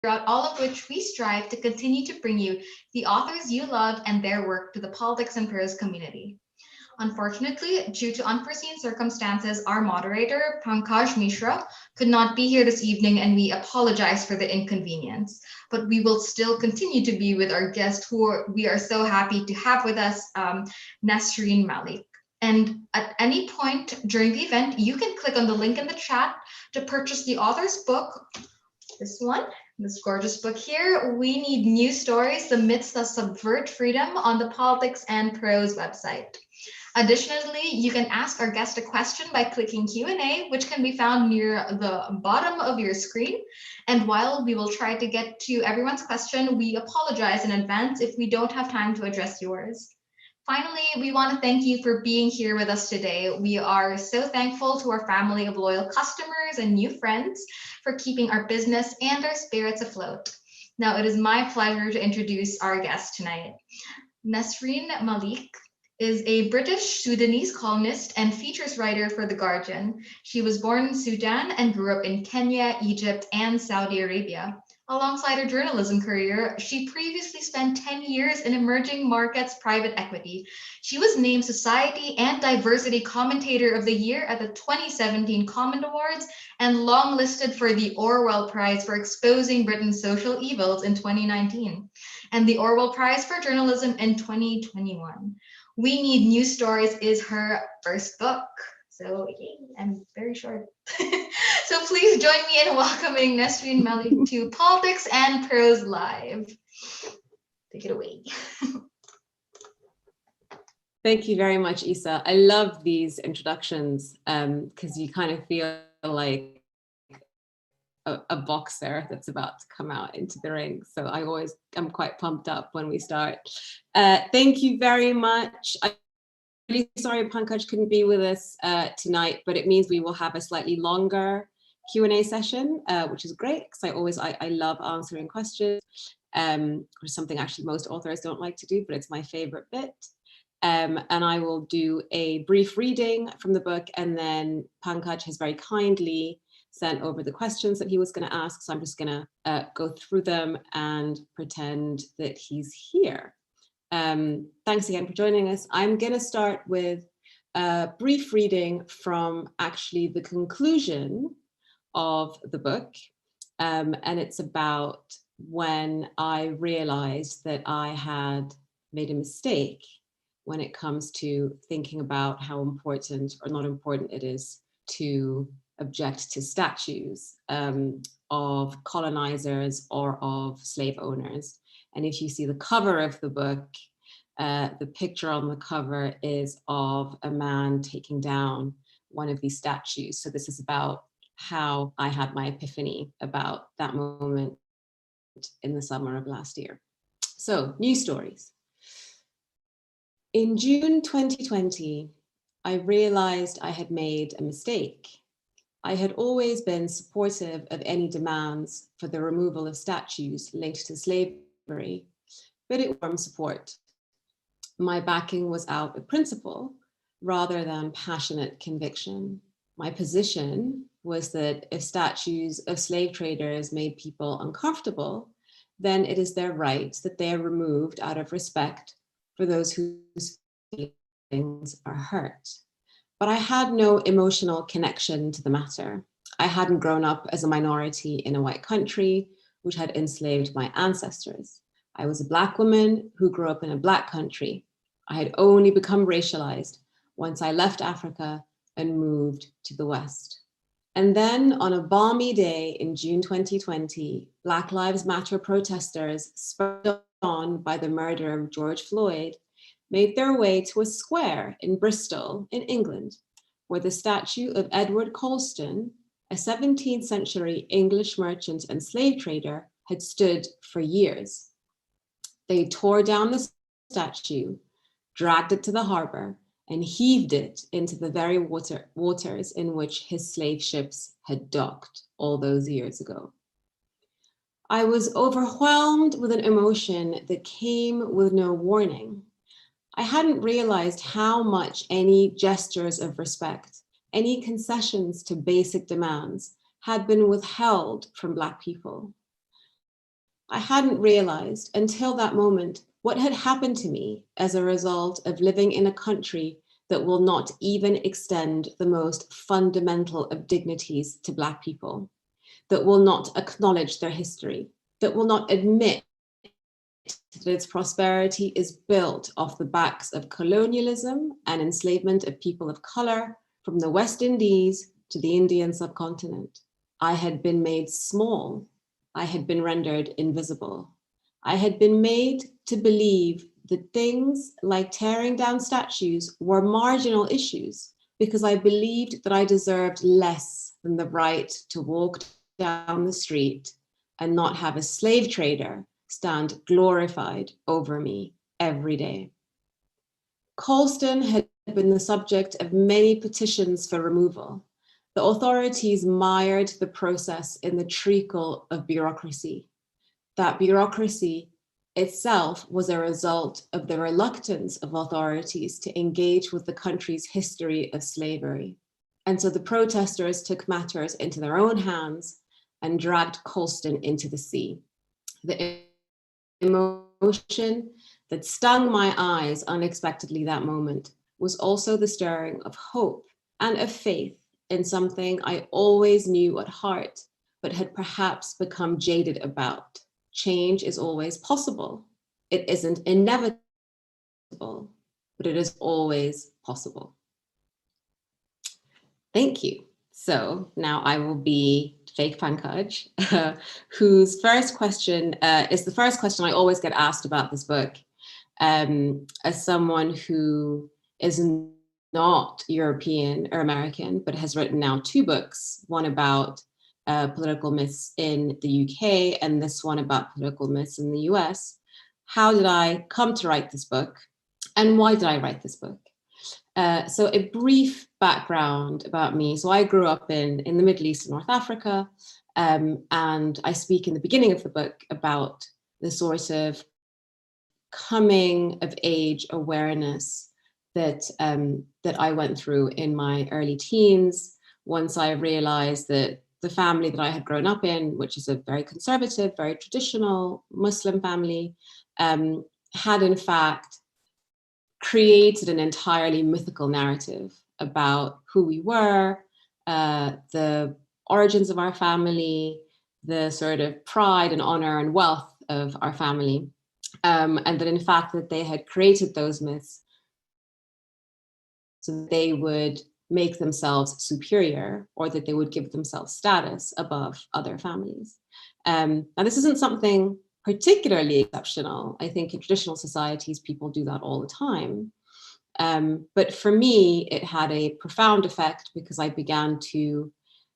throughout all of which we strive to continue to bring you the authors you love and their work to the politics and prose community. Unfortunately, due to unforeseen circumstances, our moderator, Pankaj Mishra, could not be here this evening, and we apologize for the inconvenience. But we will still continue to be with our guest, we are so happy to have with us, Nesrine Malik. And at any point during the event, you can click on the link in the chat to purchase the author's book, this one, this gorgeous book here, We Need New Stories, The Myths That Subvert Freedom, on the Politics and Prose website. Additionally, you can ask our guest a question by clicking Q&A, which can be found near the bottom of your screen. And while we will try to get to everyone's question, we apologize in advance if we don't have time to address yours. Finally, we want to thank you for being here with us today. We are so thankful to our family of loyal customers and new friends for keeping our business and our spirits afloat. Now, it is my pleasure to introduce our guest tonight. Nesrine Malik is a British-Sudanese columnist and features writer for The Guardian. She was born in Sudan and grew up in Kenya, Egypt, and Saudi Arabia. Alongside her journalism career, she previously spent 10 years in emerging markets private equity. She was named Society and Diversity Commentator of the Year at the 2017 Comment Awards and longlisted for the Orwell Prize for exposing Britain's social evils in 2019, and the Orwell Prize for Journalism in 2021. We Need New Stories is her first book. So, yay, and very short. So please join me in welcoming Nesrine Malik to Politics and Prose Live. Take it away. Thank you very much, Isa. I love these introductions because you kind of feel like a boxer that's about to come out into the ring. So I'm quite pumped up when we start. Thank you very much. I'm really sorry Pankaj couldn't be with us tonight, but it means we will have a slightly longer Q&A session, which is great because I love answering questions, which is something actually most authors don't like to do, but it's my favorite bit. And I will do a brief reading from the book, and then Pankaj has very kindly sent over the questions that he was going to ask. So I'm just going to go through them and pretend that he's here. Thanks again for joining us. I'm going to start with a brief reading from actually the conclusion of the book. And it's about when I realized that I had made a mistake when it comes to thinking about how important or not important it is to object to statues of colonizers or of slave owners. And if you see the cover of the book, the picture on the cover is of a man taking down one of these statues. So this is about how I had my epiphany about that moment in the summer of last year. So, news stories. In June 2020, I realized I had made a mistake. I had always been supportive of any demands for the removal of statues linked to slavery, but it warm support. My backing was out of principle rather than passionate conviction. My position was that if statues of slave traders made people uncomfortable, then it is their right that they are removed out of respect for those whose feelings are hurt. But I had no emotional connection to the matter. I hadn't grown up as a minority in a white country, which had enslaved my ancestors. I was a Black woman who grew up in a Black country. I had only become racialized once I left Africa and moved to the West. And then on a balmy day in June 2020, Black Lives Matter protesters, spurred on by the murder of George Floyd, made their way to a square in Bristol, in England, where the statue of Edward Colston, a 17th century English merchant and slave trader, had stood for years. They tore down the statue, dragged it to the harbor, and heaved it into the very waters in which his slave ships had docked all those years ago. I was overwhelmed with an emotion that came with no warning. I hadn't realized how much any gestures of respect, any concessions to basic demands had been withheld from Black people. I hadn't realized until that moment what had happened to me as a result of living in a country that will not even extend the most fundamental of dignities to Black people, that will not acknowledge their history, that will not admit that its prosperity is built off the backs of colonialism and enslavement of people of color from the West Indies to the Indian subcontinent. I had been made small. I had been rendered invisible. I had been made to believe that things like tearing down statues were marginal issues because I believed that I deserved less than the right to walk down the street and not have a slave trader stand glorified over me every day. Colston had been the subject of many petitions for removal. The authorities mired the process in the treacle of bureaucracy. That bureaucracy itself was a result of the reluctance of authorities to engage with the country's history of slavery. And so the protesters took matters into their own hands and dragged Colston into the sea. The emotion that stung my eyes unexpectedly that moment was also the stirring of hope and of faith in something I always knew at heart, but had perhaps become jaded about. Change is always possible. It isn't inevitable, but it is always possible. Thank you. So now I will be Fake Pankaj, whose first question is the first question I always get asked about this book. As someone who is not European or American, but has written now 2 books, one about political myths in the UK and this one about political myths in the US. How did I come to write this book? And why did I write this book? So a brief background about me. So I grew up in the Middle East and North Africa, and I speak in the beginning of the book about the sort of coming of age awareness that I went through in my early teens, once I realized that the family that I had grown up in, which is a very conservative, very traditional Muslim family, had in fact created an entirely mythical narrative about who we were, the origins of our family, the sort of pride and honor and wealth of our family, and that in fact that they had created those myths so that they would make themselves superior or that they would give themselves status above other families. Now this isn't something particularly exceptional. I think in traditional societies, people do that all the time. But for me, it had a profound effect because I began to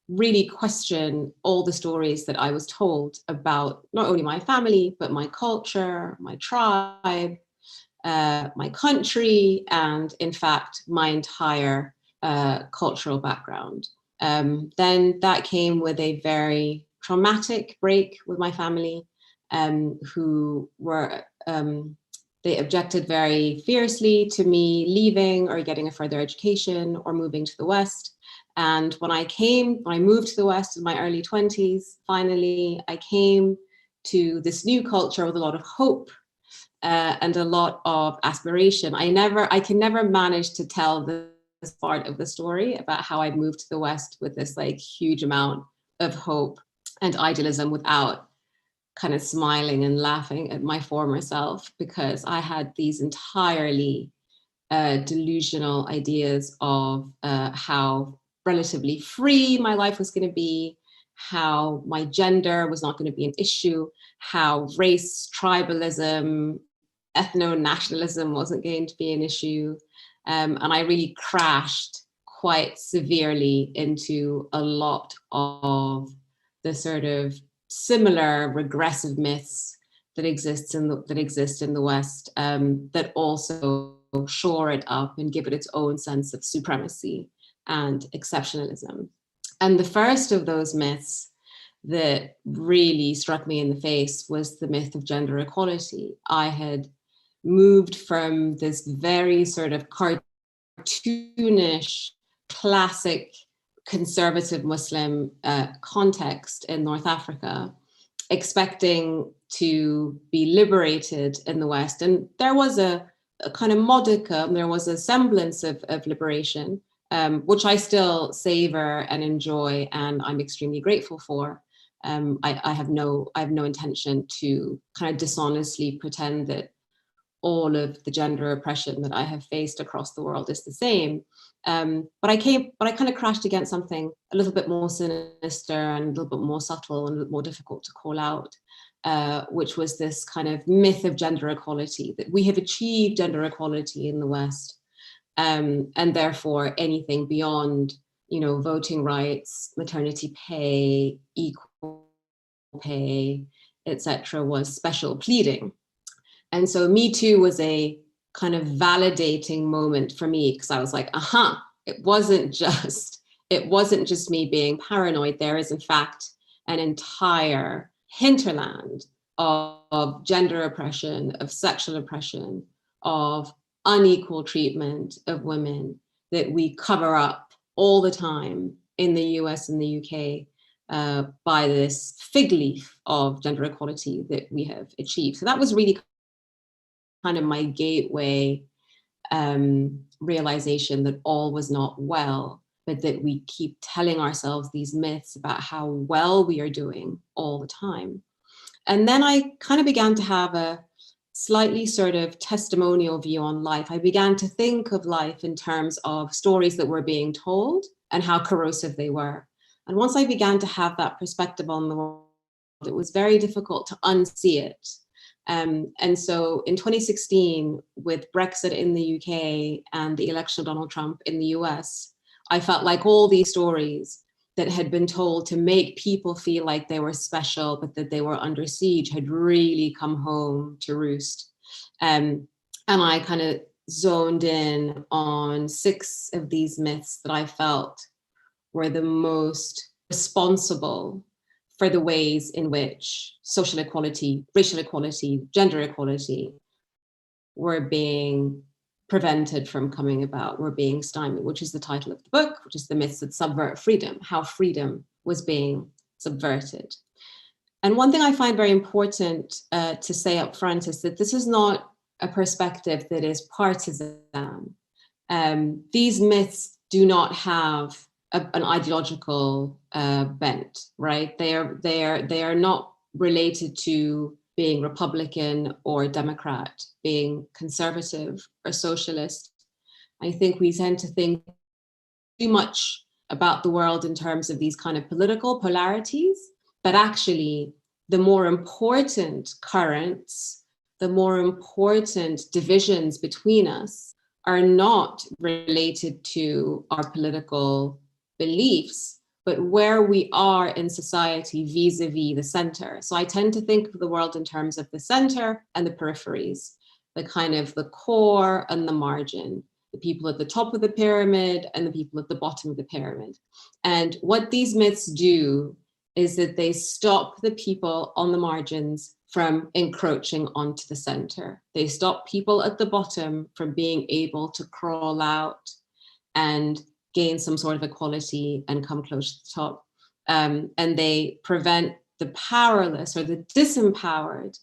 really question all the stories that I was told about not only my family, but my culture, my tribe, my country, and in fact, my entire cultural background. Then that came with a very traumatic break with my family, who were, they objected very fiercely to me leaving or getting a further education or moving to the West. And when I moved to the West in my early 20s, finally, I came to this new culture with a lot of hope and a lot of aspiration. I can never manage to tell this part of the story about how I moved to the West with this like huge amount of hope and idealism without kind of smiling and laughing at my former self, because I had these entirely delusional ideas of how relatively free my life was going to be, how my gender was not going to be an issue, how race, tribalism, ethno-nationalism wasn't going to be an issue. And I really crashed quite severely into a lot of the sort of similar regressive myths that exist in the West, that also shore it up and give it its own sense of supremacy and exceptionalism. And the first of those myths that really struck me in the face was the myth of gender equality. I had moved from this very sort of cartoonish, classic conservative Muslim context in North Africa, expecting to be liberated in the West. And there was a kind of modicum, there was a semblance of liberation, which I still savor and enjoy, and I'm extremely grateful for. I have no intention to kind of dishonestly pretend that all of the gender oppression that I have faced across the world is the same. But I kind of crashed against something a little bit more sinister and a little bit more subtle and a little more difficult to call out, which was this kind of myth of gender equality, that we have achieved gender equality in the West, and therefore anything beyond, voting rights, maternity pay, equal pay, etc., was special pleading. And so Me Too was a kind of validating moment for me, because I was like, it wasn't just me being paranoid. There is in fact an entire hinterland of gender oppression, of sexual oppression, of unequal treatment of women that we cover up all the time in the US and the UK by this fig leaf of gender equality that we have achieved. So that was really kind of my gateway realization that all was not well, but that we keep telling ourselves these myths about how well we are doing all the time. And then I kind of began to have a slightly sort of testimonial view on life. I began to think of life in terms of stories that were being told and how corrosive they were. And once I began to have that perspective on the world, it was very difficult to unsee it. And so in 2016, with Brexit in the UK and the election of Donald Trump in the US, I felt like all these stories that had been told to make people feel like they were special, but that they were under siege, had really come home to roost. And I kind of zoned in on 6 of these myths that I felt were the most responsible for the ways in which social equality, racial equality, gender equality were being prevented from coming about, were being stymied, which is the title of the book, which is The Myths That Subvert Freedom, how freedom was being subverted. And one thing I find very important to say up front is that this is not a perspective that is partisan. These myths do not have an ideological bent, right? They are not related to being Republican or Democrat, being conservative or socialist. I think we tend to think too much about the world in terms of these kind of political polarities, but actually the more important currents, the more important divisions between us are not related to our political beliefs, but where we are in society vis-a-vis the center. So I tend to think of the world in terms of the center and the peripheries, the kind of the core and the margin, the people at the top of the pyramid and the people at the bottom of the pyramid. And what these myths do is that they stop the people on the margins from encroaching onto the center. They stop people at the bottom from being able to crawl out and gain some sort of equality and come close to the top. And they prevent the powerless or the disempowered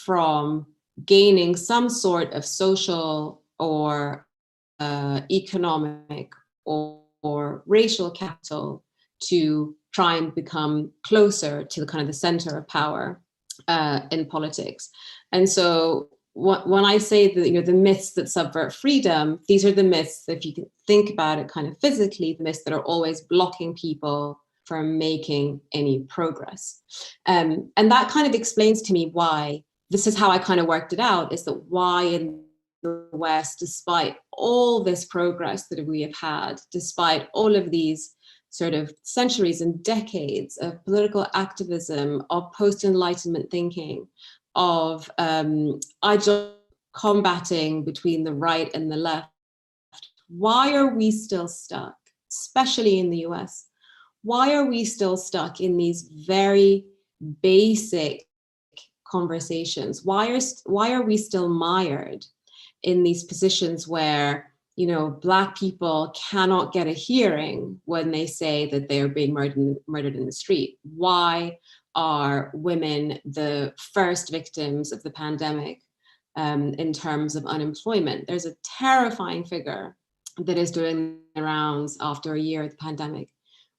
from gaining some sort of social or economic or racial capital to try and become closer to the kind of the center of power in politics. And so when I say that, the myths that subvert freedom, these are the myths, if you can think about it kind of physically, the myths that are always blocking people from making any progress. And that kind of explains to me why, this is how I kind of worked it out, is that why in the West, despite all this progress that we have had, despite all of these sort of centuries and decades of political activism, of post-Enlightenment thinking, of combating between the right and the left, why are we still stuck, especially in the US? Why are we still stuck in these very basic conversations? Why are we still mired in these positions where, Black people cannot get a hearing when they say that they are being murdered in the street? Why are women the first victims of the pandemic in terms of unemployment. There's a terrifying figure that is doing the rounds after a year of the pandemic,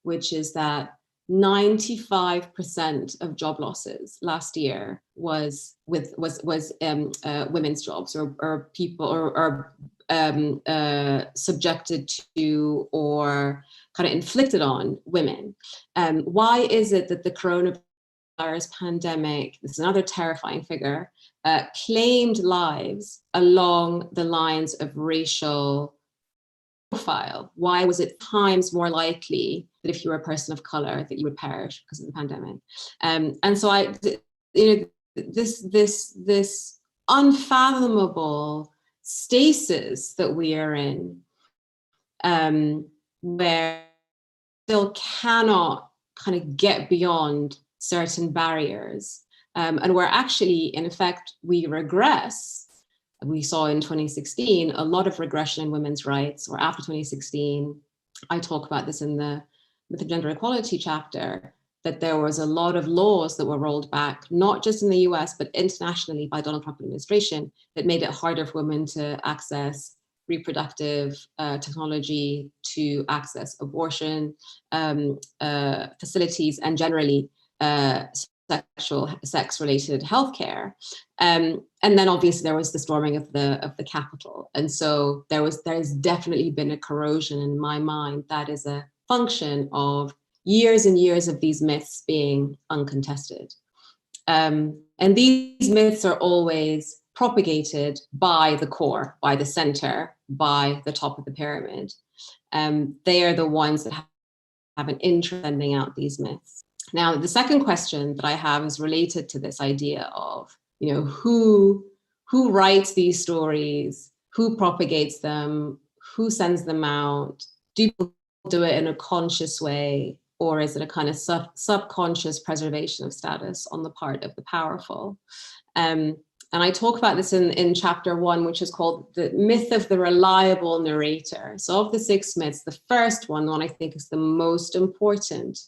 which is that 95% of job losses last year was women's jobs, or people or subjected to or kind of inflicted on women. Why is it that the coronavirus pandemic, this is another terrifying figure, claimed lives along the lines of racial profile? Why was it times more likely that if you were a person of color that you would perish because of the pandemic? And so this unfathomable stasis that we are in, where still cannot kind of get beyond certain barriers, and where actually, in effect, we regress. We saw in 2016 a lot of regression in women's rights, or after 2016. I talk about this in the gender equality chapter, that there was a lot of laws that were rolled back, not just in the US, but internationally by Donald Trump administration, that made it harder for women to access reproductive technology, to access abortion facilities, and generally sex-related healthcare. And then obviously there was the storming of the Capitol. And so there's definitely been a corrosion in my mind that is a function of years and years of these myths being uncontested. And these myths are always propagated by the core, by the center, by the top of the pyramid. They are the ones that have an interest in sending out these myths. Now, the second question that I have is related to this idea of, who writes these stories, who propagates them, who sends them out? Do people do it in a conscious way, or is it a kind of subconscious preservation of status on the part of the powerful? And I talk about this in chapter 1, which is called the myth of the reliable narrator. So of the 6 myths, the first one I think is the most important,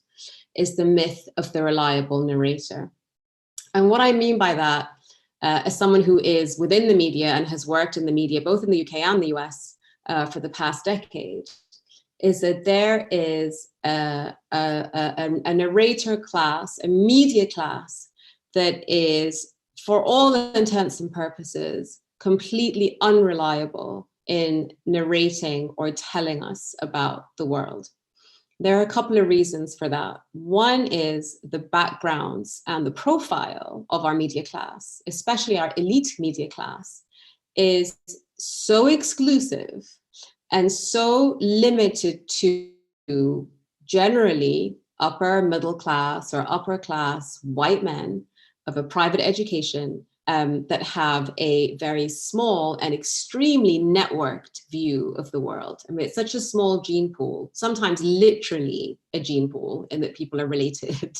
is the myth of the reliable narrator. And what I mean by that, as someone who is within the media and has worked in the media, both in the UK and the US for the past decade, is that there is a narrator class, a media class, that is, for all intents and purposes, completely unreliable in narrating or telling us about the world. There are a couple of reasons for that. One is the backgrounds and the profile of our media class, especially our elite media class, is so exclusive and so limited to generally upper middle class or upper class white men of a private education that have a very small and extremely networked view of the world. I mean, it's such a small gene pool, sometimes literally a gene pool, in that people are related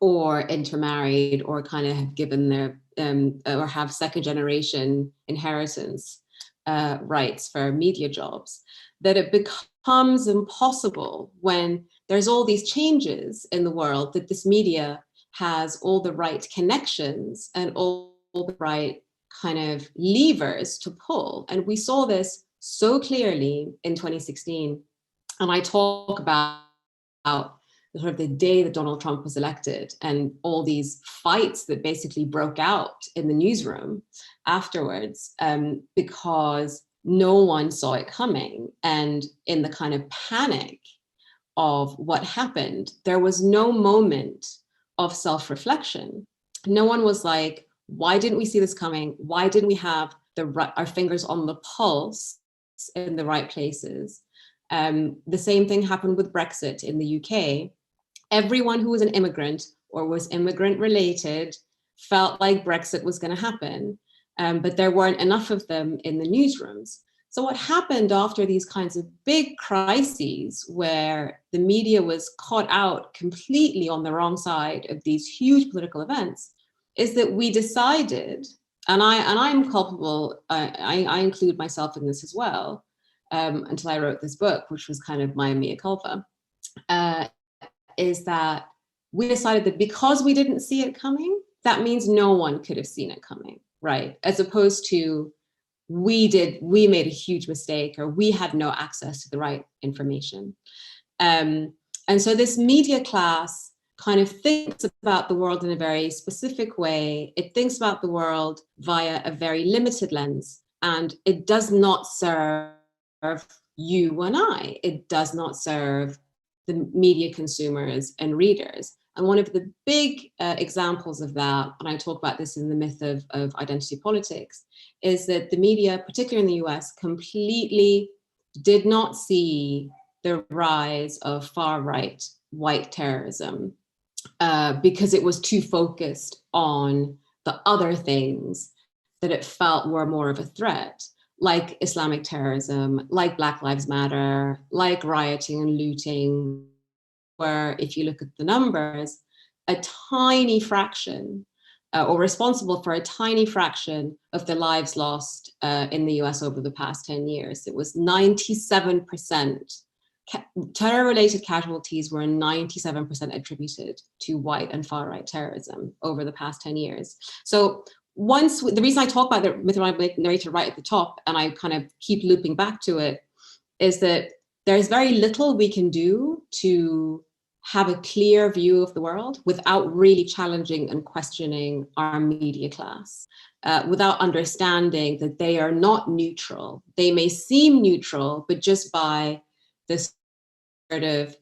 or intermarried, or kind of have given their, or have second generation inheritance rights for media jobs, that it becomes impossible when there's all these changes in the world, that this media has all the right connections and all the right kind of levers to pull. And we saw this so clearly in 2016. And I talk about sort of the day that Donald Trump was elected, and all these fights that basically broke out in the newsroom afterwards, because no one saw it coming. And in the kind of panic of what happened, there was no moment of self-reflection. No one was like, why didn't we see this coming? Why didn't we have our fingers on the pulse in the right places? The same thing happened with Brexit in the UK. Everyone who was an immigrant or was immigrant related felt like Brexit was going to happen, but there weren't enough of them in the newsrooms. So what happened after these kinds of big crises, where the media was caught out completely on the wrong side of these huge political events, is that we decided, and I'm culpable, I include myself in this as well, until I wrote this book, which was kind of my mea culpa, is that we decided that because we didn't see it coming, that means no one could have seen it coming, right? As opposed to we made a huge mistake, or we had no access to the right information. And so this media class kind of thinks about the world in a very specific way. It thinks about the world via a very limited lens, and it does not serve you and I. It does not serve the media consumers and readers. And one of the big examples of that, and I talk about this in the myth of identity politics, is that the media, particularly in the US, completely did not see the rise of far-right white terrorism because it was too focused on the other things that it felt were more of a threat, like Islamic terrorism, like Black Lives Matter, like rioting and looting, where if you look at the numbers, a tiny fraction or responsible for a tiny fraction of the lives lost in the US over the past 10 years. It was 97%. Terror-related casualties were 97% attributed to white and far-right terrorism over the past 10 years. So the reason I talk about the Nesrine Malik narrator right at the top, and I kind of keep looping back to it, is that there's very little we can do to have a clear view of the world without really challenging and questioning our media class, without understanding that they are not neutral. They may seem neutral, but just by this sort of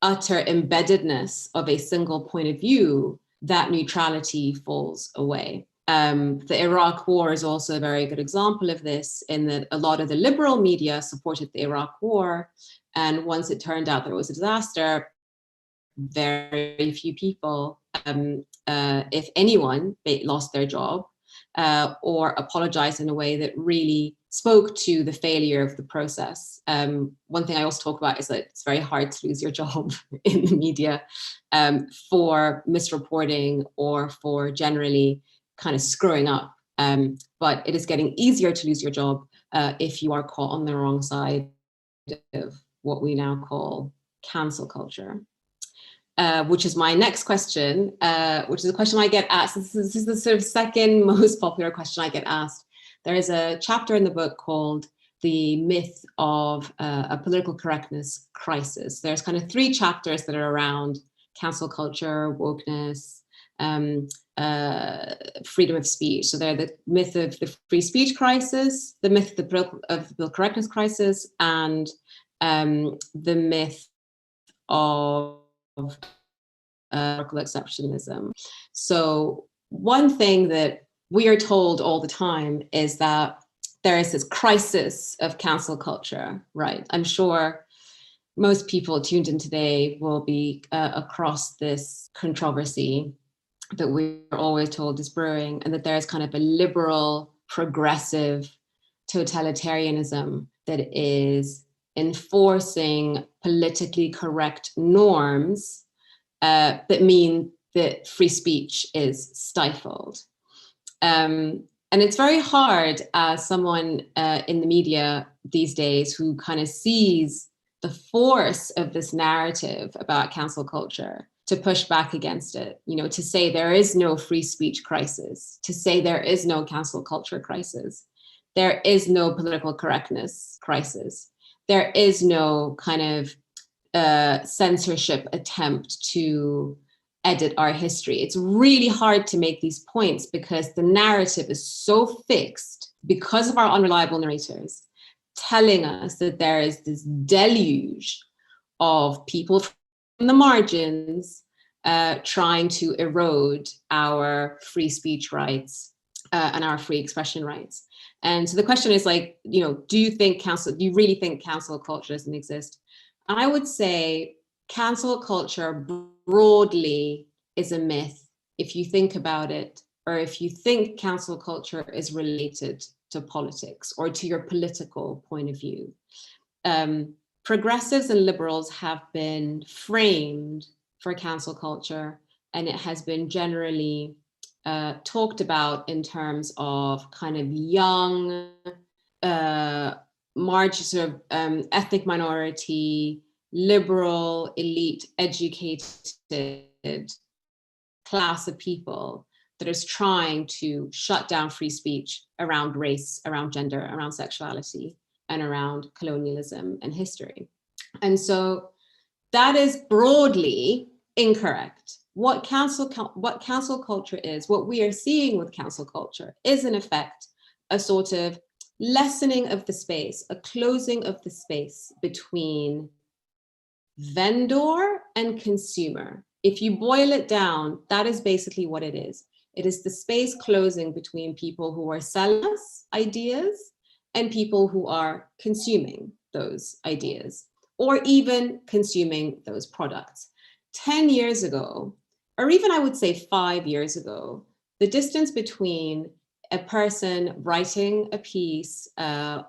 utter embeddedness of a single point of view, that neutrality falls away. The Iraq War is also a very good example of this, in that a lot of the liberal media supported the Iraq War. And once it turned out that it was a disaster, very few people, if anyone, lost their job or apologized in a way that really spoke to the failure of the process. One thing I also talk about is that it's very hard to lose your job in the media for misreporting or for generally kind of screwing up. But it is getting easier to lose your job if you are caught on the wrong side of what we now call cancel culture. Which is my next question, which is a question I get asked. This is the sort of second most popular question I get asked. There is a chapter in the book called The Myth of a Political Correctness Crisis. There's kind of 3 chapters that are around cancel culture, wokeness, freedom of speech. So they're the myth of the free speech crisis, the myth of the political correctness crisis, and the myth of exceptionalism. So one thing that we are told all the time is that there is this crisis of cancel culture, right? I'm sure most people tuned in today will be across this controversy that we're always told is brewing, and that there is kind of a liberal, progressive totalitarianism that is enforcing politically correct norms that mean that free speech is stifled. And it's very hard as someone in the media these days who kind of sees the force of this narrative about cancel culture to push back against it, to say there is no free speech crisis, to say there is no cancel culture crisis, there is no political correctness crisis, there is no kind of censorship attempt to edit our history. It's really hard to make these points because the narrative is so fixed because of our unreliable narrators telling us that there is this deluge of people from the margins trying to erode our free speech rights and our free expression rights. And so the question is like, do you really think cancel culture doesn't exist? And I would say cancel culture broadly is a myth if you think about it, or if you think cancel culture is related to politics or to your political point of view. Progressives and liberals have been framed for cancel culture, and it has been generally talked about in terms of kind of young, sort of ethnic minority, liberal, elite, educated class of people that is trying to shut down free speech around race, around gender, around sexuality, and around colonialism and history. And so that is broadly incorrect. What cancel culture is, what we are seeing with cancel culture is in effect a sort of lessening of the space, a closing of the space between vendor and consumer. If you boil it down, that is basically what it is. It is the space closing between people who are selling us ideas and people who are consuming those ideas, or even consuming those products. 10 years ago, or even I would say 5 years ago, the distance between a person writing a piece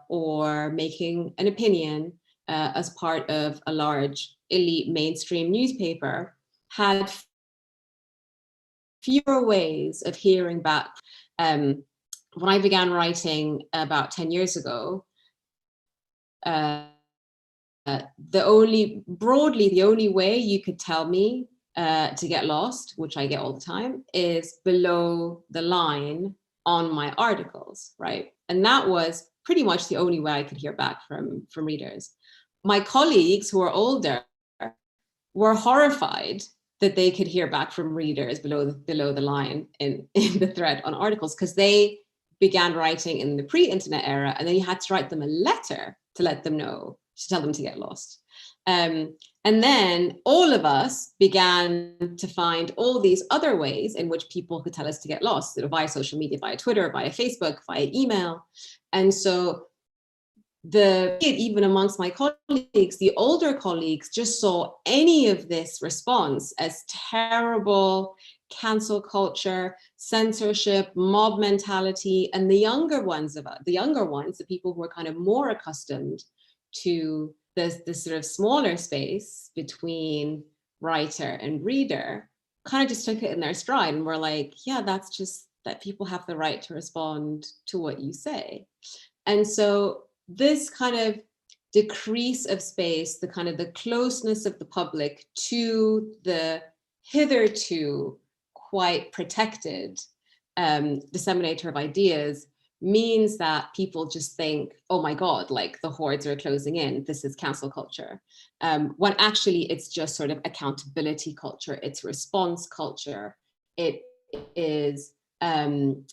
or making an opinion as part of a large elite mainstream newspaper had fewer ways of hearing back. When I began writing about 10 years ago, the only way you could tell me to get lost, which I get all the time, is below the line on my articles, right? And that was pretty much the only way I could hear back from readers. My colleagues who are older were horrified that they could hear back from readers below the line in the thread on articles, because they began writing in the pre-internet era, and then you had to write them a letter to let them know, to tell them to get lost. And then all of us began to find all these other ways in which people could tell us to get lost, via social media, via Twitter, via Facebook, via email. And so even amongst my colleagues, the older colleagues just saw any of this response as terrible cancel culture, censorship, mob mentality. And the younger ones, the people who are kind of more accustomed to this sort of smaller space between writer and reader, kind of just took it in their stride and were like, yeah, that's just that people have the right to respond to what you say. And so this kind of decrease of space, the kind of the closeness of the public to the hitherto quite protected disseminator of ideas, means that people just think, oh my God, like the hordes are closing in, this is cancel culture. When actually it's just sort of accountability culture, it's response culture, it is kind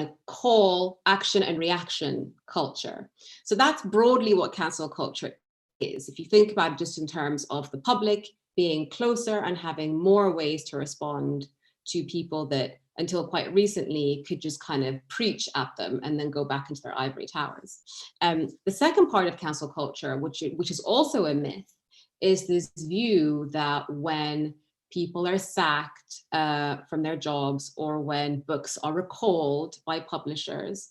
of call, action and reaction culture. So that's broadly what cancel culture is. If you think about it just in terms of the public being closer and having more ways to respond to people that until quite recently could just kind of preach at them and then go back into their ivory towers. The second part of cancel culture, which is also a myth, is this view that when people are sacked from their jobs, or when books are recalled by publishers,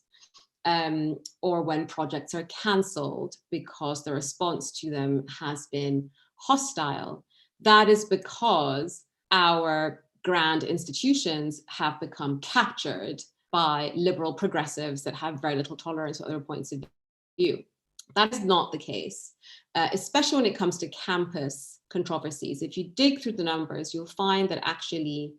or when projects are cancelled because the response to them has been hostile, that is because our grand institutions have become captured by liberal progressives that have very little tolerance for other points of view. That is not the case, especially when it comes to campus controversies. If you dig through the numbers, you'll find that actually,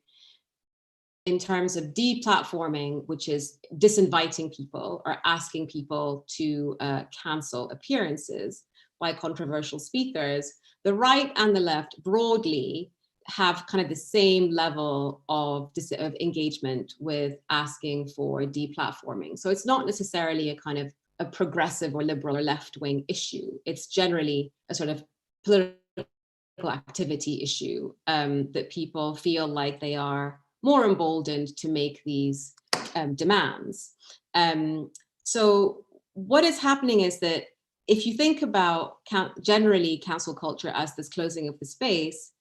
in terms of deplatforming, which is disinviting people or asking people to cancel appearances by controversial speakers, the right and the left broadly have kind of the same level of engagement with asking for deplatforming. So it's not necessarily a kind of a progressive or liberal or left-wing issue. It's generally a sort of political activity issue that people feel like they are more emboldened to make these demands. So what is happening is that if you think about generally cancel culture as this closing of the space,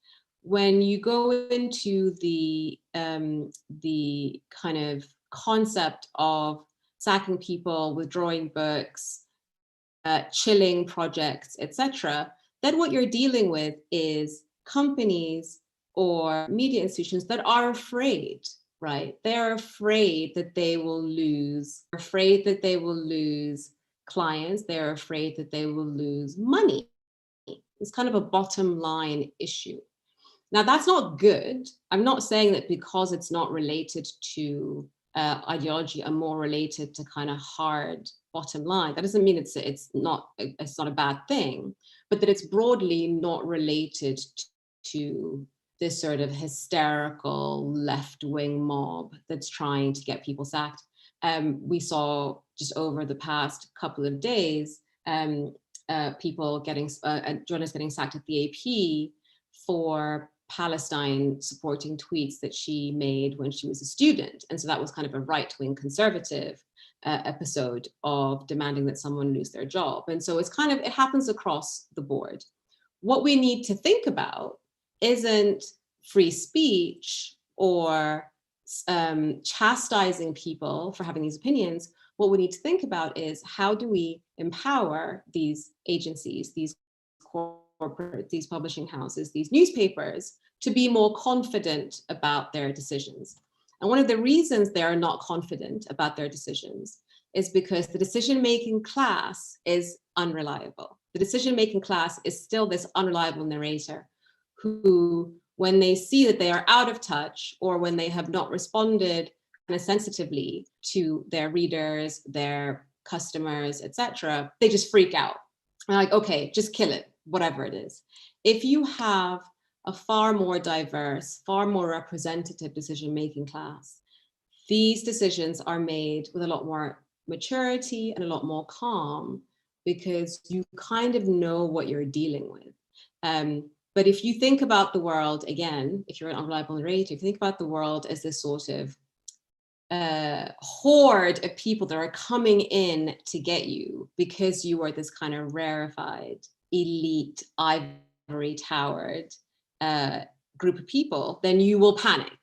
when you go into the kind of concept of sacking people, withdrawing books, chilling projects, etc., then what you're dealing with is companies or media institutions that are afraid, right? They're afraid that they will lose, clients, they're afraid that they will lose money. It's kind of a bottom line issue. Now, that's not good. I'm not saying that because it's not related to ideology and more related to kind of hard bottom line. That doesn't mean it's not a bad thing, but that it's broadly not related to this sort of hysterical left-wing mob that's trying to get people sacked. We saw just over the past couple of days, journalists getting sacked at the AP for Palestine supporting tweets that she made when she was a student. And so that was kind of a right-wing conservative episode of demanding that someone lose their job. And so it happens across the board. What we need to think about isn't free speech or chastising people for having these opinions. What we need to think about is, how do we empower these agencies, these corporate, these publishing houses, these newspapers, to be more confident about their decisions? And one of the reasons they are not confident about their decisions is because the decision-making class is unreliable. The decision-making class is still this unreliable narrator who, when they see that they are out of touch, or when they have not responded kind of sensitively to their readers, their customers, etc., they just freak out. They're like, okay, just kill it, whatever it is. If you have a far more diverse, far more representative decision-making class, these decisions are made with a lot more maturity and a lot more calm, because you kind of know what you're dealing with. But if you think about the world, again, if you're an unreliable narrator, if you think about the world as this sort of horde of people that are coming in to get you because you are this kind of rarefied, elite, ivory towered group of people, then you will panic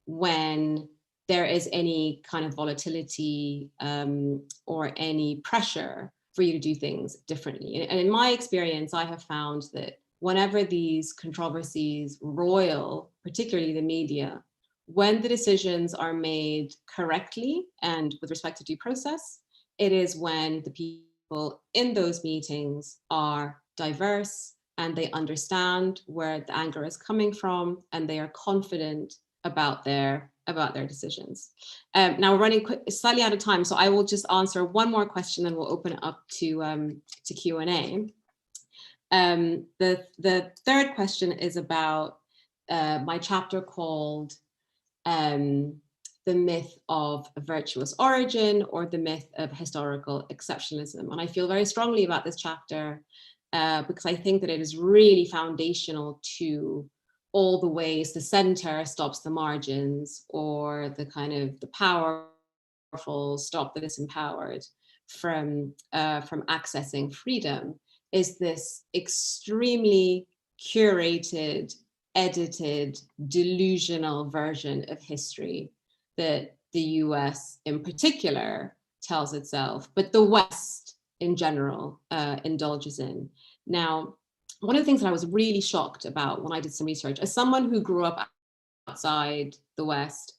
when there is any kind of volatility or any pressure for you to do things differently. And in my experience, I have found that whenever these controversies roil, particularly the media, when the decisions are made correctly and with respect to due process, it is when the people in those meetings are diverse and they understand where the anger is coming from, and they are confident about their decisions. Now we're running slightly out of time, so I will just answer one more question and we'll open it up to Q&A. The third question is about my chapter called the myth of a virtuous origin, or the myth of historical exceptionalism. And I feel very strongly about this chapter because I think that it is really foundational to all the ways the center stops the margins, or the kind of the powerful stop the disempowered from accessing freedom, is this extremely curated, edited, delusional version of history that the US in particular tells itself, but the West in general indulges in. Now, one of the things that I was really shocked about when I did some research, as someone who grew up outside the West,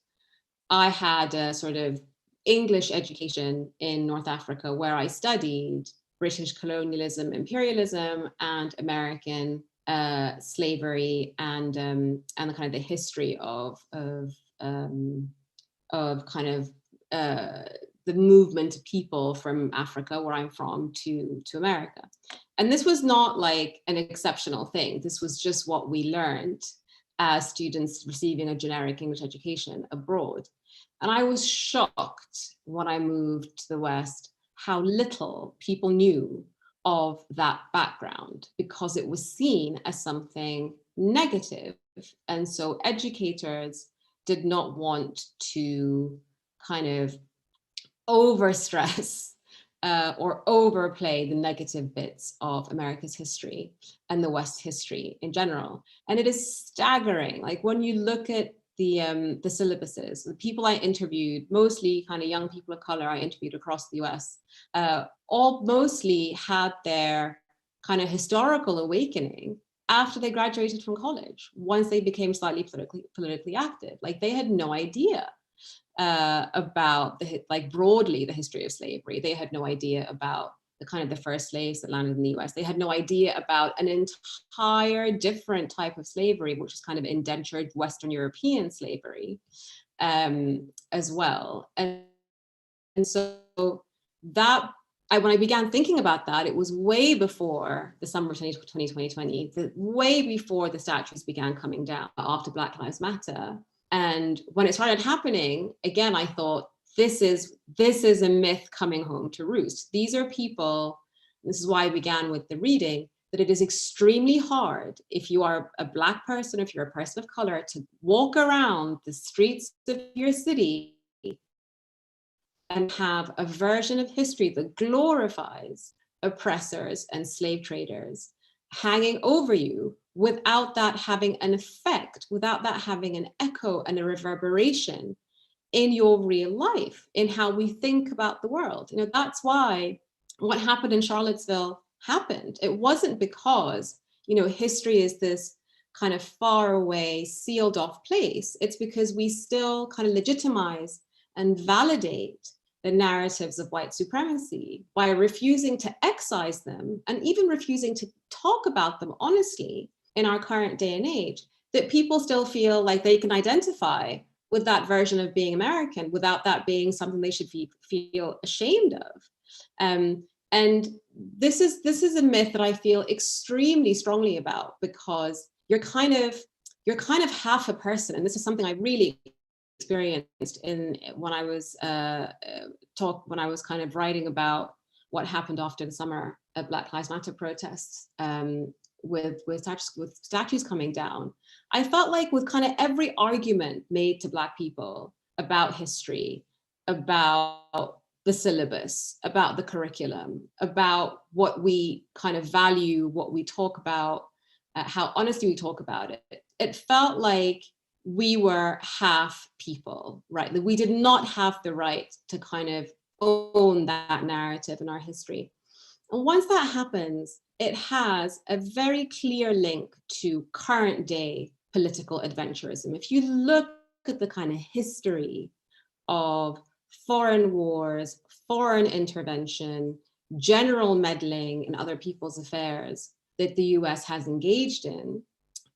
I had a sort of English education in North Africa, where I studied British colonialism, imperialism, and American slavery, and the kind of the history of kind of the movement of people from Africa, where I'm from, to America. And this was not like an exceptional thing. This was just what we learned as students receiving a generic English education abroad. And I was shocked when I moved to the West how little people knew of that background, because it was seen as something negative. And so educators did not want to kind of overstress or overplay the negative bits of America's history and the West's history in general. And it is staggering. Like when you look at the syllabuses, the people I interviewed, mostly kind of young people of color I interviewed across the US, all mostly had their kind of historical awakening after they graduated from college, once they became slightly politically active. Like they had no idea about broadly the history of slavery. They had no idea about the kind of the first slaves that landed in the US. They had no idea about an entire different type of slavery, which is kind of indentured Western European slavery as well. And so that, when I began thinking about that, it was way before the summer of 2020, way before the statues began coming down after Black Lives Matter. And when it started happening, again, I thought, this is a myth coming home to roost. These are people, this is why I began with the reading, that it is extremely hard if you are a Black person, if you're a person of color, to walk around the streets of your city and have a version of history that glorifies oppressors and slave traders hanging over you without that having an effect, without that having an echo and a reverberation in your real life, in how we think about the world. That's why what happened in Charlottesville happened. It wasn't because, history is this kind of far away, sealed off place. It's because we still kind of legitimize and validate the narratives of white supremacy by refusing to excise them and even refusing to talk about them honestly in our current day and age, that people still feel like they can identify with that version of being American without that being something they should feel ashamed of. And this is a myth that I feel extremely strongly about, because you're kind of half a person. And this is something I really experienced when I was kind of writing about what happened after the summer of Black Lives Matter protests, with statues coming down. I felt like with kind of every argument made to Black people about history, about the syllabus, about the curriculum, about what we kind of value, what we talk about, how honestly we talk about it, it felt like we were half people, right? That we did not have the right to kind of own that narrative in our history. And once that happens, it has a very clear link to current day political adventurism. If you look at the kind of history of foreign wars, foreign intervention, general meddling in other people's affairs that the US has engaged in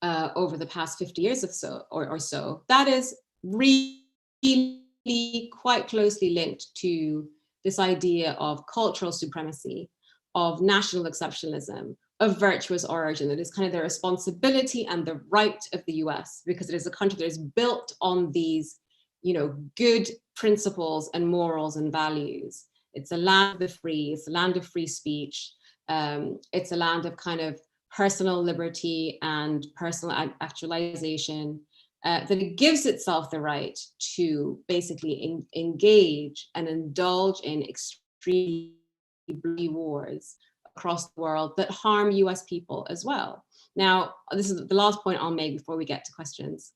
over the past 50 years or so, that is really quite closely linked to this idea of cultural supremacy, of national exceptionalism, of virtuous origin. It is kind of the responsibility and the right of the US, because it is a country that is built on these, good principles and morals and values. It's a land of the free, it's a land of free speech. It's a land of kind of personal liberty and personal actualization, that it gives itself the right to basically engage and indulge in extreme bloody wars across the world that harm US people as well. Now, this is the last point I'll make before we get to questions.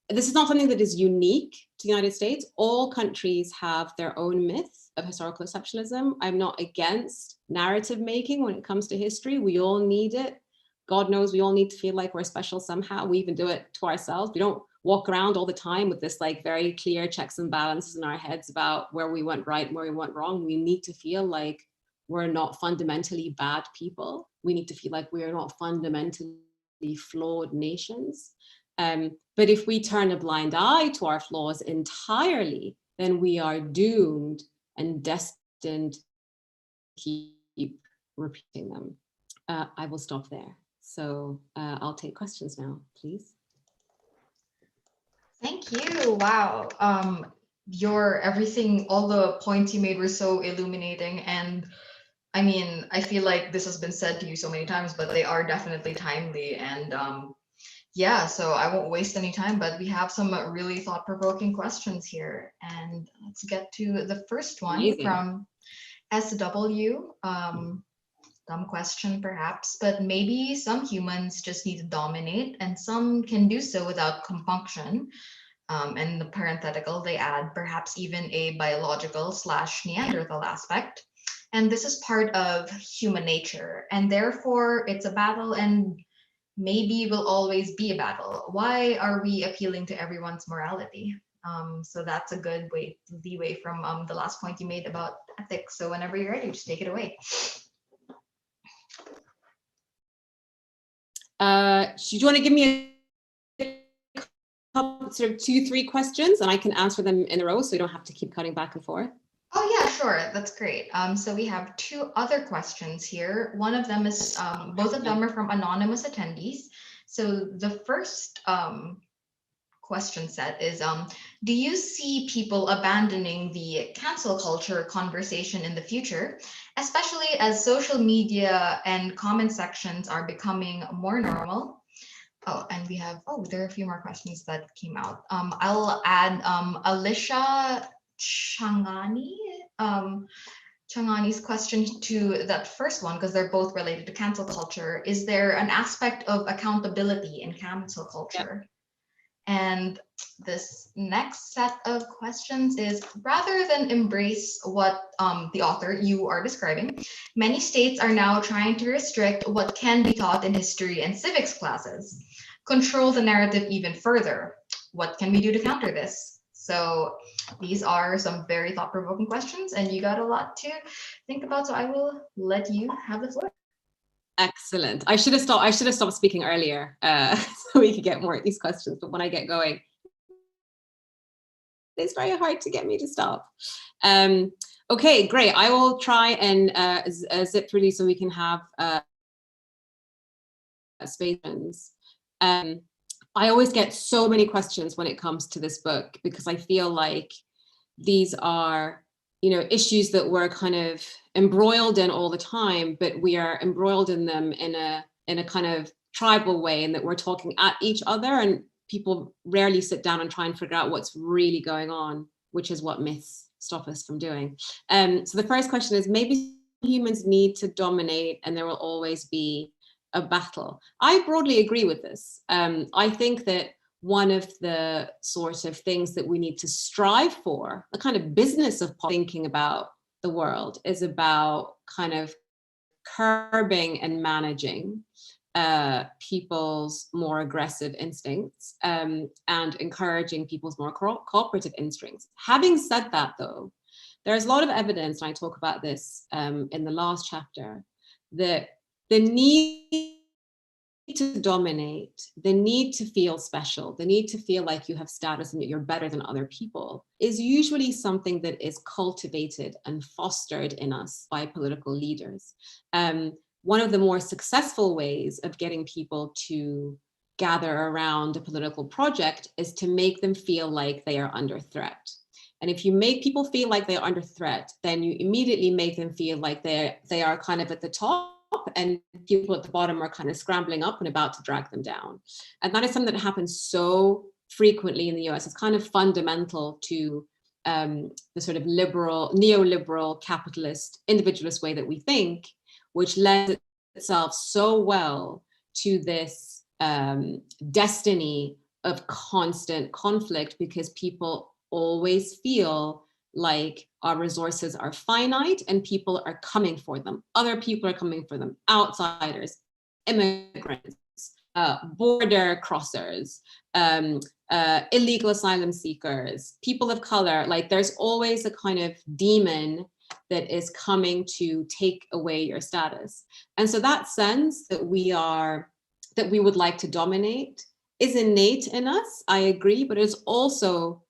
This is not something that is unique to the United States. All countries have their own myth of historical exceptionalism. I'm not against narrative making when it comes to history. We all need it. God knows we all need to feel like we're special somehow. We even do it to ourselves. We don't walk around all the time with this like very clear checks and balances in our heads about where we went right and where we went wrong. We need to feel like we're not fundamentally bad people. We need to feel like we are not fundamentally flawed nations. But if we turn a blind eye to our flaws entirely, then we are doomed and destined to keep repeating them. I will stop there. So I'll take questions now, please. Thank you. Wow. Everything, all the points you made were so illuminating. And I mean, I feel like this has been said to you so many times, but they are definitely timely. And yeah, so I won't waste any time, but we have some really thought-provoking questions here. And let's get to the first one. Amazing. From SW. Dumb question perhaps, but maybe some humans just need to dominate and some can do so without compunction. And the parenthetical, they add perhaps even a biological / Neanderthal aspect. And this is part of human nature, and therefore it's a battle and maybe will always be a battle. Why are we appealing to everyone's morality? So that's a good leeway from the last point you made about ethics. So whenever you're ready, just take it away. Do you want to give me a couple, sort of 2-3 questions, and I can answer them in a row, so you don't have to keep cutting back and forth? Oh yeah, sure. That's great. So we have 2 other questions here. One of them is, both of them are from anonymous attendees. So the first question set is, do you see people abandoning the cancel culture conversation in the future, especially as social media and comment sections are becoming more normal? Oh, and we have, there are a few more questions that came out. I'll add Alicia Changani, Changani's question to that first one, because they're both related to cancel culture. Is there an aspect of accountability in cancel culture? Yep. And this next set of questions is, rather than embrace what the author, you are describing, many states are now trying to restrict what can be taught in history and civics classes, control the narrative even further. What can we do to counter this? So these are some very thought-provoking questions, and you got a lot to think about, so I will let you have the floor. Excellent. I should have stopped speaking earlier, so we could get more of these questions. But when I get going, it's very hard to get me to stop. Okay, great. I will try and zip through these so we can have spaces. I always get so many questions when it comes to this book, because I feel like these are, issues that we're kind of embroiled in all the time, but we are embroiled in them in a kind of tribal way, in that we're talking at each other, and people rarely sit down and try and figure out what's really going on, which is what myths stop us from doing. So the first question is, maybe humans need to dominate and there will always be a battle. I broadly agree with this. I think that one of the sort of things that we need to strive for, the kind of business of thinking about the world, is about kind of curbing and managing people's more aggressive instincts, and encouraging people's more cooperative instincts. Having said that, though, there's a lot of evidence, and I talk about this in the last chapter, that the need to dominate, the need to feel special, the need to feel like you have status and that you're better than other people, is usually something that is cultivated and fostered in us by political leaders. One of the more successful ways of getting people to gather around a political project is to make them feel like they are under threat. And if you make people feel like they are under threat, then you immediately make them feel like they are kind of at the top, and people at the bottom are kind of scrambling up and about to drag them down. And that is something that happens so frequently in the US. It's kind of fundamental to the sort of neoliberal, capitalist, individualist way that we think, which lends itself so well to this destiny of constant conflict, because people always feel like our resources are finite and people are coming for them. Other people are coming for them, outsiders, immigrants, border crossers, illegal asylum seekers, people of color. Like, there's always a kind of demon that is coming to take away your status. And so that sense that we would like to dominate is innate in us, I agree, but it also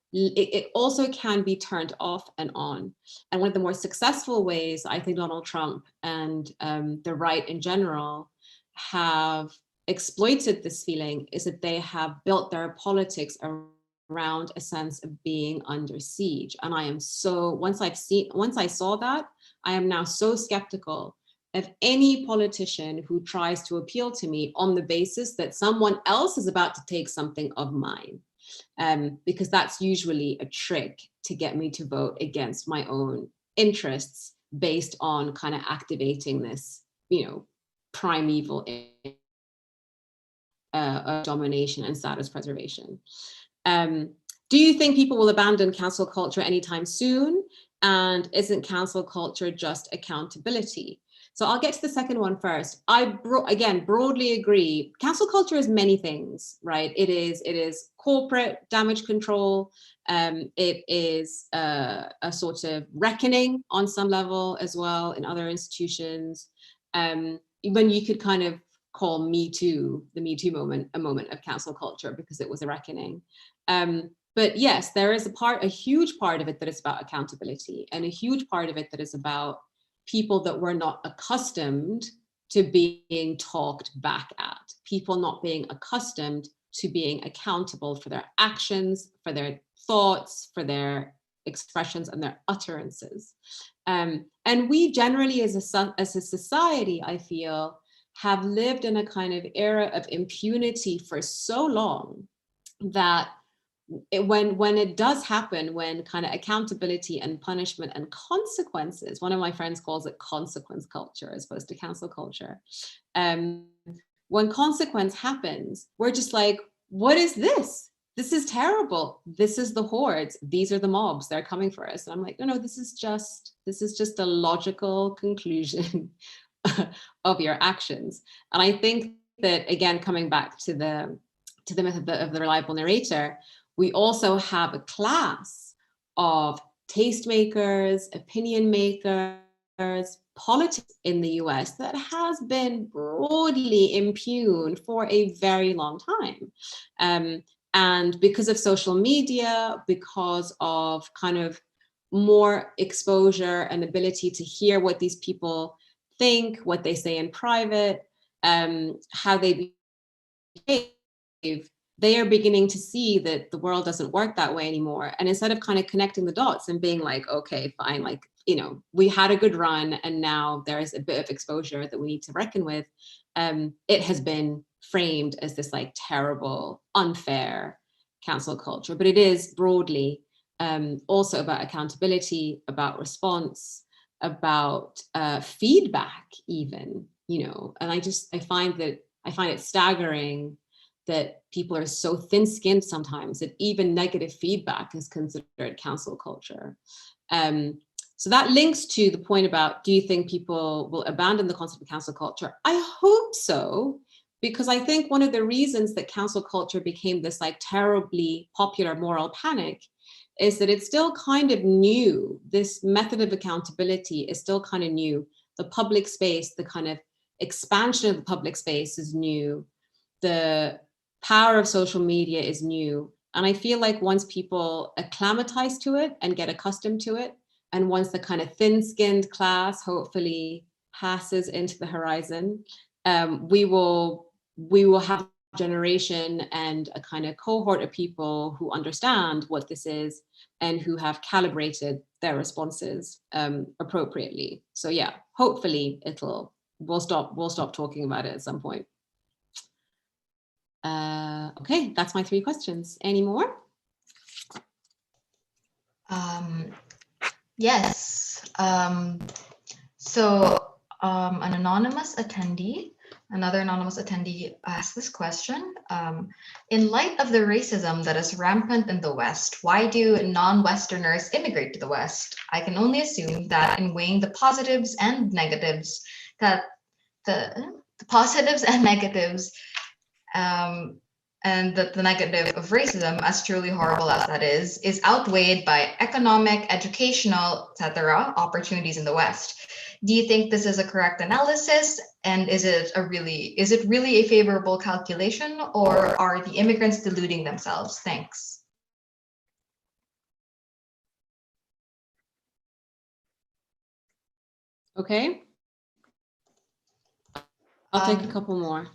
can be turned off and on. And one of the more successful ways I think Donald Trump and the right in general have exploited this feeling is that they have built their politics around a sense of being under siege. And I am so, once I saw that, I am now so skeptical of any politician who tries to appeal to me on the basis that someone else is about to take something of mine. Because that's usually a trick to get me to vote against my own interests based on kind of activating this, primeval domination and status preservation. Do you think people will abandon cancel culture anytime soon? And isn't cancel culture just accountability? So I'll get to the second one first. I again broadly agree. Cancel culture is many things, right? It is corporate damage control. It is a sort of reckoning on some level as well in other institutions. When you could kind of call Me Too, the Me Too moment, a moment of cancel culture because it was a reckoning. But yes, there is a huge part of it that is about accountability, and a huge part of it that is about people that were not accustomed to being talked back at, people not being accustomed to being accountable for their actions, for their thoughts, for their expressions and their utterances. And we generally as a society, I feel, have lived in a kind of era of impunity for so long that when it does happen, when kind of accountability and punishment and consequences, one of my friends calls it consequence culture as opposed to cancel culture. When consequence happens, we're just like, what is this? This is terrible. This is the hordes. These are the mobs. They're coming for us. And I'm like, no, this is just a logical conclusion of your actions. And I think that, again, coming back to the myth of the reliable narrator, we also have a class of tastemakers, opinion makers, politics in the US that has been broadly impugned for a very long time. And because of social media, because of kind of more exposure and ability to hear what these people think, what they say in private, how they behave, they are beginning to see that the world doesn't work that way anymore. And instead of kind of connecting the dots and being like, okay, fine, like, you know, we had a good run and now there's a bit of exposure that we need to reckon with, it has been framed as this like terrible, unfair cancel culture. But it is broadly also about accountability, about response, about feedback even, you know. And I find it staggering that people are so thin-skinned sometimes that even negative feedback is considered cancel culture. So that links to the point about, do you think people will abandon the concept of cancel culture? I hope so, because I think one of the reasons that cancel culture became this like terribly popular moral panic is that it's still kind of new. This method of accountability is still kind of new. The public space, the kind of expansion of the public space is new. The power of social media is new. And I feel like once people acclimatize to it and get accustomed to it, and once the kind of thin-skinned class hopefully passes into the horizon, we will have a generation and a kind of cohort of people who understand what this is and who have calibrated their responses appropriately. So yeah, hopefully we'll stop talking about it at some point. Okay, that's my 3 questions. Any more? Yes. So another anonymous attendee asked this question. In light of the racism that is rampant in the West, why do non-Westerners immigrate to the West? I can only assume that in weighing the positives and negatives, that the positives and negatives, and that the negative of racism, as truly horrible as that is outweighed by economic, educational, etc. opportunities in the West. Do you think this is a correct analysis? And is it really a favorable calculation, or are the immigrants deluding themselves? Thanks. Okay. I'll take a couple more.